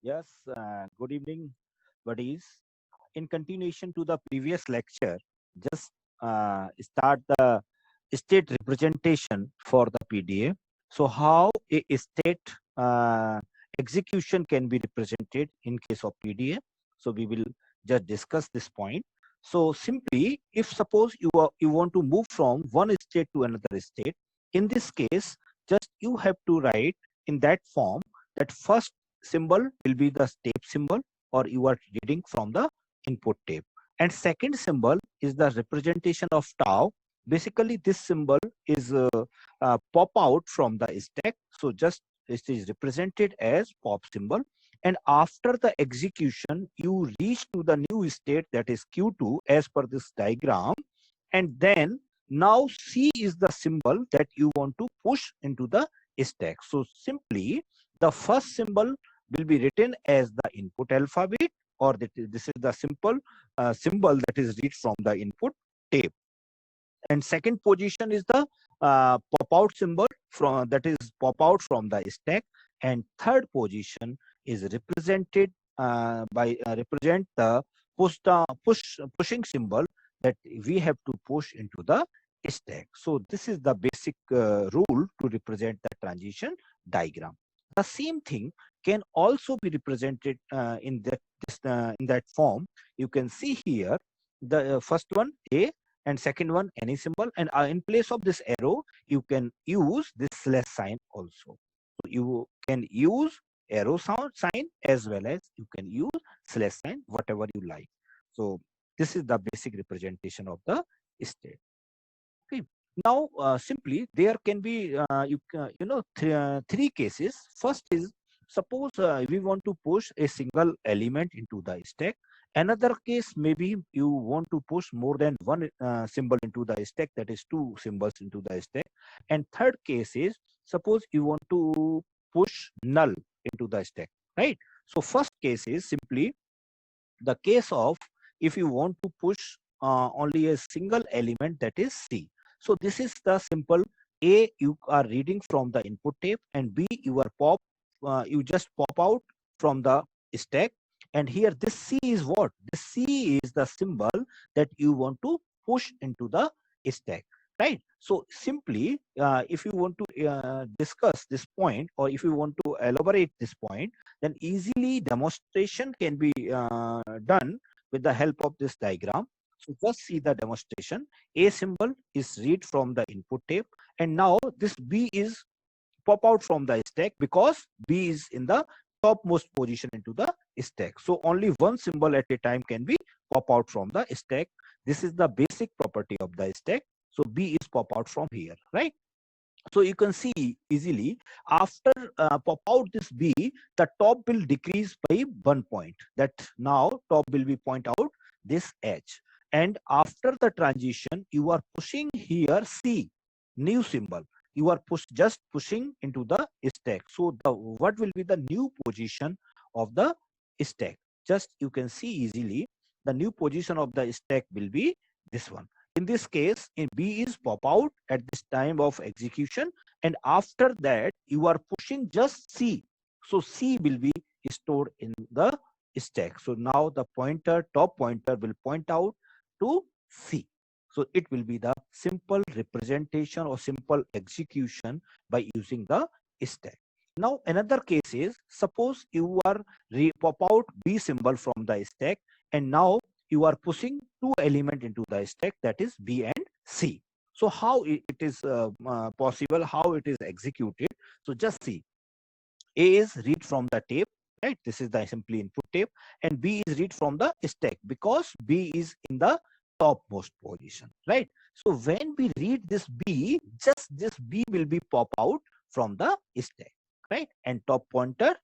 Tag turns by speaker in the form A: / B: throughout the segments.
A: Yes, good evening, buddies. In continuation to the previous lecture, just start the state representation for the PDA. So, how a state execution can be represented in case of PDA. So, we will just discuss this point. So, simply, if suppose you want to move from one state to another state, in this case, just you have to write in that form that first symbol will be the step symbol, or you are reading from the input tape, and second symbol is the representation of tau. Basically this symbol is pop out from the stack, so just it is represented as pop symbol, and after the execution you reach to the new state, that is q2 as per this diagram, and then now C is the symbol that you want to push into the stack. So simply the first symbol will be written as the input alphabet, or this is the simple symbol that is read from the input tape, and second position is the pop out symbol from that is pop out from the stack, and third position is represented by represent the pushing symbol that we have to push into the stack. So this is the basic rule to represent the transition diagram. The same thing can also be represented in that form. You can see here the first one A, and second one any symbol, and in place of this arrow you can use this slash sign also. So you can use arrow sound sign as well as you can use slash sign, whatever you like. So this is the basic representation of the state. Okay. Now simply there can be three cases. First is, suppose we want to push a single element into the stack. Another case, maybe you want to push more than one symbol into the stack, that is two symbols into the stack. And third case is, suppose you want to push null into the stack, right? So first case is simply the case of if you want to push only a single element, that is C. So this is the simple A, you are reading from the input tape, and B, you just pop out from the stack, and here this C is what? This C is the symbol that you want to push into the stack, right? So simply if you want to discuss this point, or if you want to elaborate this point, then easily demonstration can be done with the help of this diagram. So just see the demonstration. A symbol is read from the input tape, and now this B is pop out from the stack because B is in the topmost position into the stack. So only one symbol at a time can be pop out from the stack. This is the basic property of the stack. So B is pop out from here, right? So you can see easily, after pop out this B, the top will decrease by 1 point. That now top will be point out this H, and after the transition you are pushing here C, new symbol, you are just pushing into the stack. So the what will be the new position of the stack? Just you can see easily, the new position of the stack will be this one. In this case, in B is pop out at this time of execution, and after that you are pushing just C. So C will be stored in the stack. So now the top pointer will point out to C. So it will be the simple representation or simple execution by using the stack. Now another case is, suppose you are pop out B symbol from the stack, and now you are pushing two element into the stack, that is B and C. So how it is possible, how it is executed? So just see, A is read from the tape, right? This is the simply input tape, and B is read from the stack because B is in the topmost position, right? So when we read this B, just this B will be pop out from the stack, right? And top pointer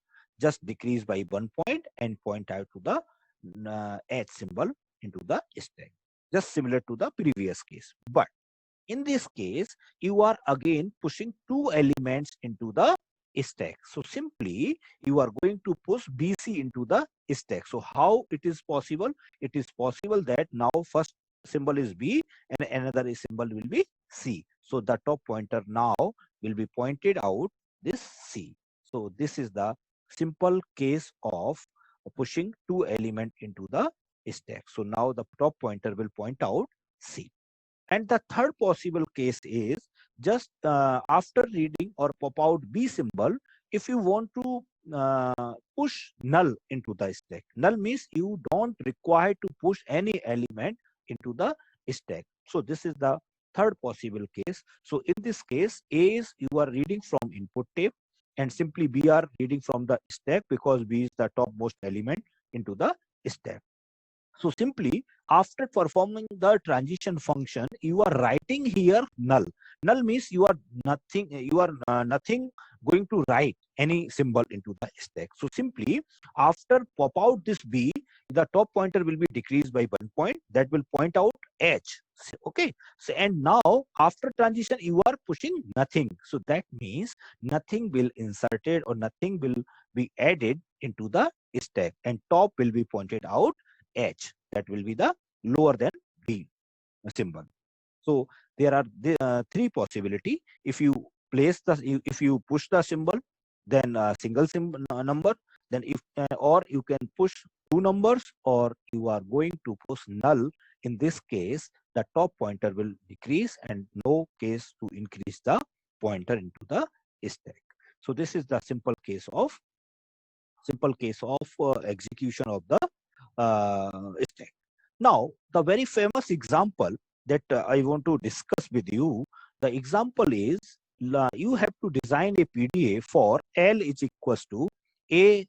A: just decrease by 1 point and point out to the H symbol into the stack, just similar to the previous case. But in this case, you are again pushing two elements into the stack. So simply you are going to push BC into the stack. So how it is possible? It is possible that now first symbol is B and another symbol will be C. So the top pointer now will be pointed out this C. So this is the simple case of pushing two elements into the stack. So now the top pointer will point out C. And the third possible case is just after reading or pop out B symbol, if you want to push null into the stack. Null means you don't require to push any element into the stack. So this is the third possible case. So in this case, A is you are reading from input tape, and simply B are reading from the stack because B is the topmost element into the stack. So simply after performing the transition function, you are writing here null. Null means you are nothing going to write any symbol into the stack. So simply after pop out this B, the top pointer will be decreased by 1 point. That will point out H. Okay. So and now after transition, you are pushing nothing. So that means nothing will inserted or nothing will be added into the stack, and top will be pointed out H. That will be the lower than B symbol. So there are three possibility. If you if you push the symbol, then a single number, then if or you can push two numbers, or you are going to push null. In this case, the top pointer will decrease and no case to increase the pointer into the stack. So this is the simple case of execution of the stack. Now, the very famous example that I want to discuss with you, the example is you have to design a PDA for L is equals to A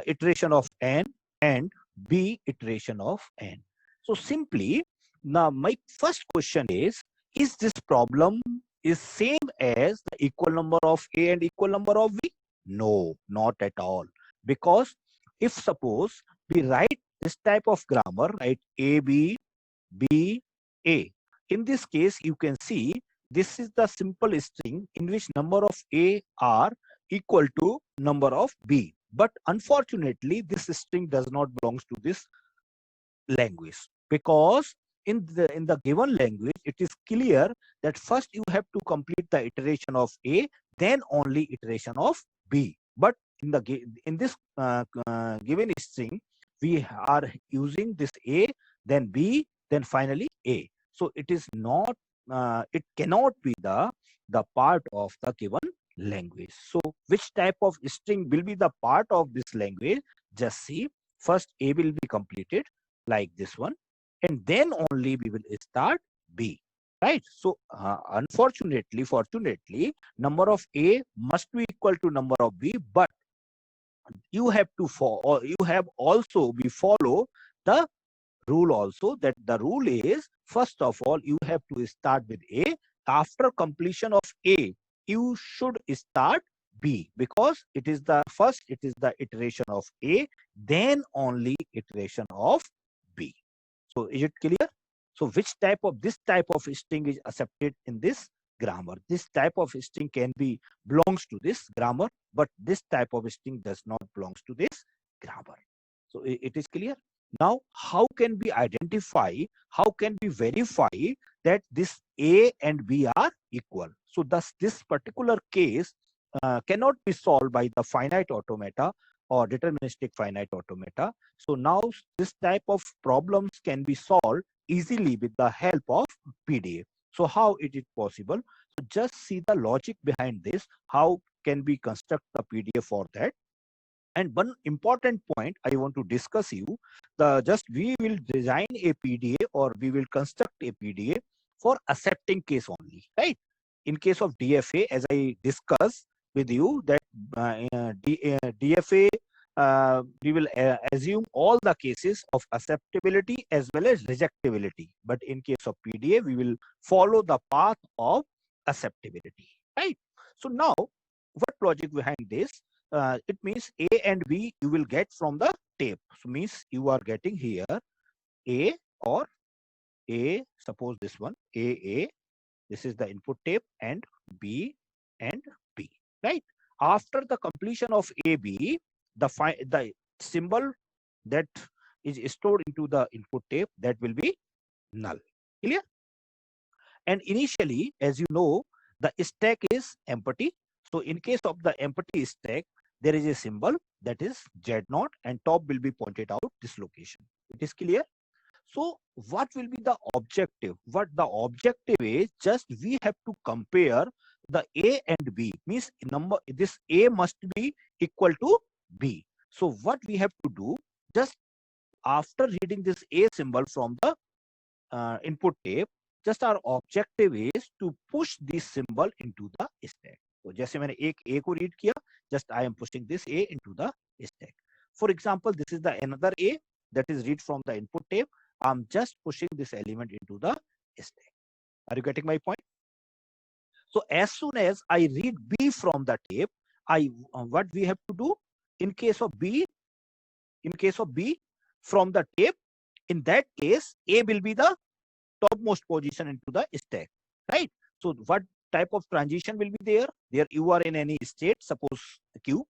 A: iteration of N and B iteration of N. So simply, now my first question is this problem is same as the equal number of A and equal number of B? No, not at all. Because if suppose we write this type of grammar, right, A, B, B, A. In this case, you can see this is the simple string in which number of A are equal to number of B. But unfortunately, this string does not belong to this language, because in the given language, it is clear that first you have to complete the iteration of A, then only iteration of B. But in this given string, we are using this A, then B, then finally A. So it is not, it cannot be the part of the given language. So which type of string will be the part of this language? Just see, first A will be completed like this one, and then only we will start B. Right. So fortunately, number of A must be equal to number of B, but you have to follow, you have also we follow the rule also, that the rule is first of all you have to start with A. After completion of A, you should start B, because it is the first, it is the iteration of A, then only iteration of B. So is it clear? So which type of this type of string is accepted in this grammar? This type of string can be belongs to this grammar, but this type of string does not belongs to this grammar. So it is clear. Now, how can we identify, how can we verify that this A and B are equal? So thus this particular case cannot be solved by the finite automata or deterministic finite automata. So now this type of problems can be solved easily with the help of PDA. So how it is possible? So just see the logic behind this. How can we construct the PDA for that? And one important point I want to discuss you, we will design a PDA or we will construct a PDA for accepting case only, right? In case of DFA, as I discussed with you, that DFA, we will assume all the cases of acceptability as well as rejectability. But in case of PDA, we will follow the path of acceptability, right? So now, what logic behind this? It means A and B you will get from the tape. So means you are getting here A or A, suppose this one A, this is the input tape, and B and B, right? After the completion of AB, the symbol that is stored into the input tape, that will be null. Clear? And initially, as you know, the stack is empty. So in case of the empty stack, there is a symbol that is Z0, and top will be pointed out this location. It is clear? So what will be the objective? What the objective is, just we have to compare the A and B. Means number, this A must be equal to B. So what we have to do, just after reading this A symbol from the input tape, just our objective is to push this symbol into the stack. तो जैसे मैंने एक A को read किया, just I am pushing this A into the stack. For example, this is the another A that is read from the input tape. I'm just pushing this element into the stack. Are you getting my point? So as soon as I read B from the tape, what we have to do in case of B from the tape, in that case A will be the topmost position into the stack, right? So what type of transition will be there? There you are in any state, suppose Q,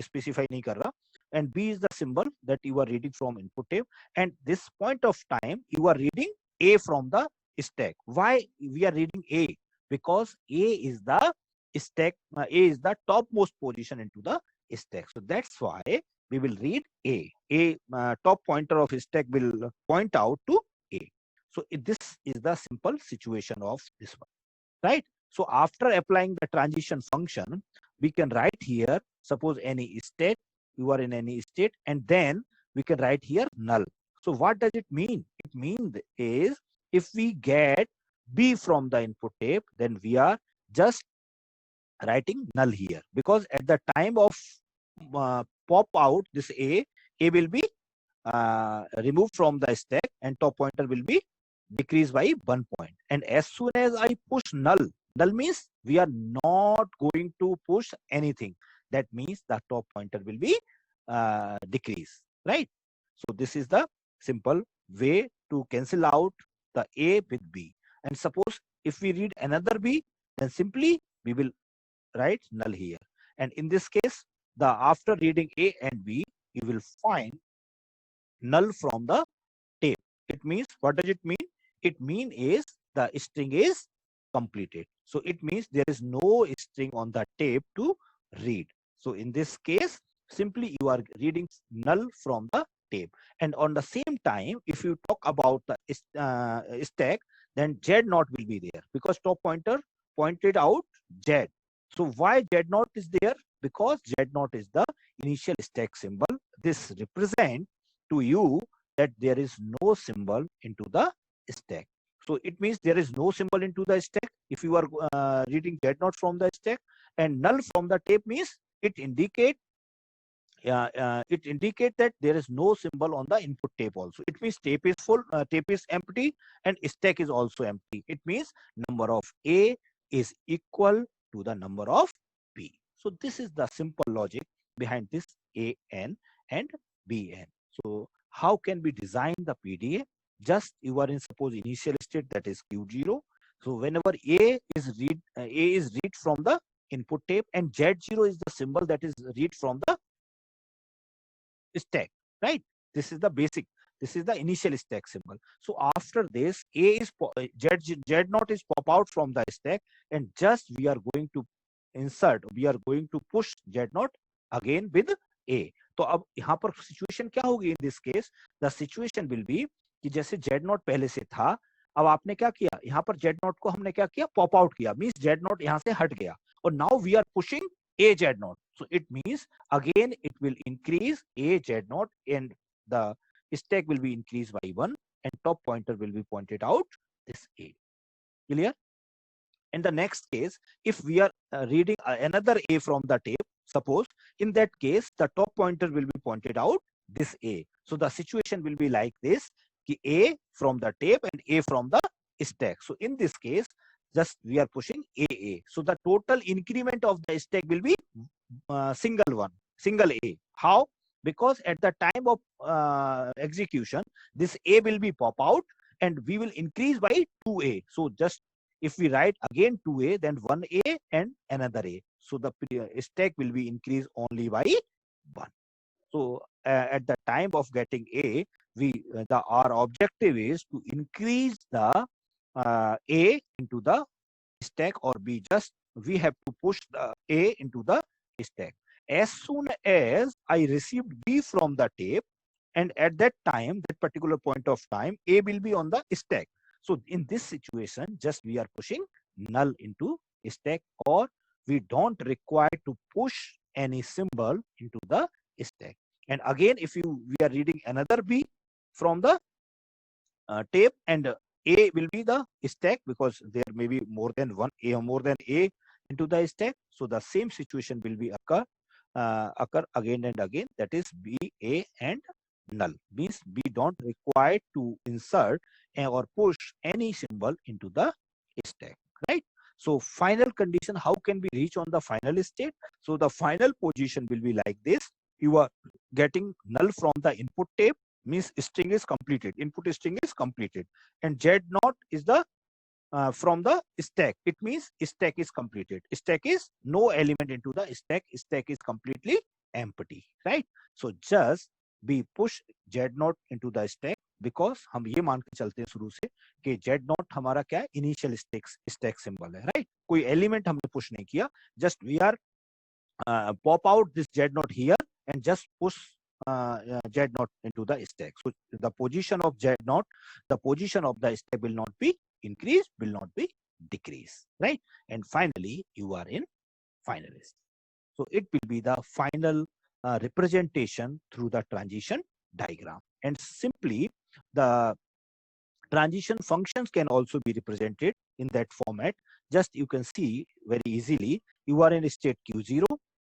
A: specify nahi kar raha, and B is the symbol that you are reading from input tape, and this point of time you are reading A from the stack. Why we are reading A? Because A is the stack, A is the topmost position into the stack. So that's why we will read A. Top pointer of stack will point out to A. So this is the simple situation of this one, right? So after applying the transition function, we can write here, suppose any state, you are in any state, and then we can write here null. So what does it mean? It means is if we get B from the input tape, then we are just writing null here, because at the time of pop out this A will be removed from the stack and top pointer will be decreased by 1 point. And as soon as I push null means we are not going to push anything. That means the top pointer will be decreased, right? So this is the simple way to cancel out the A with B. And suppose if we read another B, then simply we will write null here. And in this case, the after reading A and B, you will find null from the tape. It means, what does it mean? It mean is the string is completed. So it means there is no string on the tape to read. So in this case, simply you are reading null from the tape. And on the same time, if you talk about the stack, then Z0 will be there, because top pointer pointed out Z. So why Z0 is there? Because Z0 is the initial stack symbol. This represents to you that there is no symbol into the stack. So it means there is no symbol into the stack if you are reading Z0 from the stack, and null from the tape means it indicate that there is no symbol on the input tape also. It means tape is full, tape is empty, and stack is also empty. It means number of A is equal to the number of B. So this is the simple logic behind this AN and BN. So how can we design the PDA? Just you are in suppose initial state, that is Q0. So whenever A is read from the input tape, and Z0 is the symbol that is read from the stack, right? This is the basic. This is the initial stack symbol. So after this, Z0 is pop out from the stack, and just we are going to insert, we are going to push Z0 again with A. तो अब यहाँ पर situation क्या होगी? In this case the situation will be कि जैसे Z0 पहले से था, अब आपने क्या किया, यहाँ पर Z0 को हमने क्या किया, पॉप आउट किया, मींस Z0 यहाँ से हट गया, और now we are pushing A Z0. So it means again it will increase A Z0, and the stack will be increased by 1, and top pointer will be pointed out this A. Clear? In the next case, if we are reading another A from the tape, suppose in that case the top pointer will be pointed out this A. So the situation will be like this, ki A from the tape and A from the stack. So in this case, just we are pushing AA. So the total increment of the stack will be single A. How? Because at the time of execution, this A will be pop out, and we will increase by 2A. So just if we write again 2A, then 1A and another A. So the stack will be increased only by 1. So at the time of getting A, our objective is to increase the A into the stack, or we have to push the A into the stack. as soon as I received B from the tape, and at that time, that particular point of time, A will be on the stack. So in this situation, just we are pushing null into stack, or we don't require to push any symbol into the stack. And again, if we are reading another B from the tape, and A will be the stack, because there may be more than one A or more than A into the stack. So the same situation will be occur again and again. That is B, A, and null. Means we don't require to insert or push any symbol into the stack, right? So final condition, how can we reach on the final state? So the final position will be like this. You are getting null from the input tape, means string is completed, input string is completed, and Z naught is the from the stack. It means stack is completed. Stack is no element into the stack. Stack is completely empty, right? So just we push Z naught into the stack, because हम ये मान के चलते हैं शुरू से कि Z naught हमारा क्या है, इनिशियल स्टैक सिंबल है, राइट? कोई एलिमेंट हमने पुश नहीं किया, just we are pop out this Z naught here and just push Z naught into the stack. So the position of Z naught, the position of the stack will not be increased, will not be decreased, right? And finally, you are in final state. So it will be the final representation through the transition diagram. And simply, the transition functions can also be represented in that format. Just you can see very easily, you are in state Q0,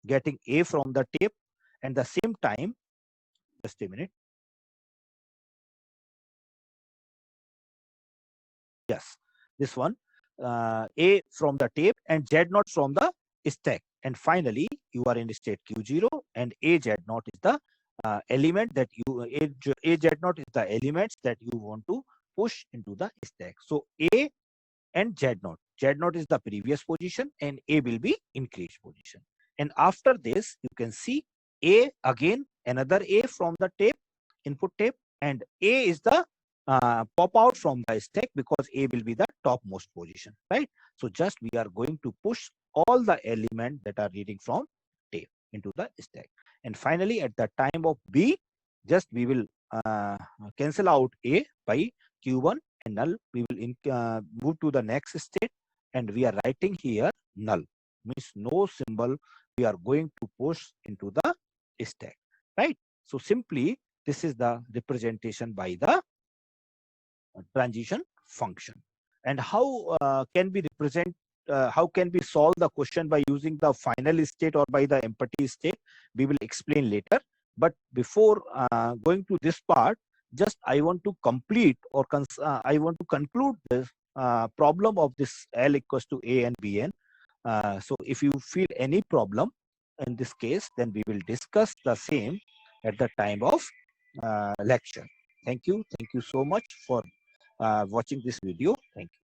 A: getting A from the tape, and the same time, just a minute. Yes, this one, A from the tape and Z naught from the stack. And finally, you are in state Q0, and A Z naught is the element that you, A Z naught is the elements that you want to push into the stack. So A and Z naught. Z naught is the previous position, and A will be increased position. And after this, you can see A again, another A from the tape, input tape, and A is the pop out from the stack, because A will be the topmost position, right? So just we are going to push all the elements that are reading from tape into the stack. And finally, at the time of B, just we will cancel out A by Q1 and null. We will move to the next state, and we are writing here null, means no symbol we are going to push into the stack, right? So simply, this is the representation by the transition function. And how can we represent, how can we solve the question by using the final state or by the empty state? We will explain later. But before going to this part, just I want to complete, or I want to conclude this problem of this L equals to A and Bn. So if you feel any problem in this case, then we will discuss the same at the time of lecture. Thank you. Thank you so much for watching this video. Thank you.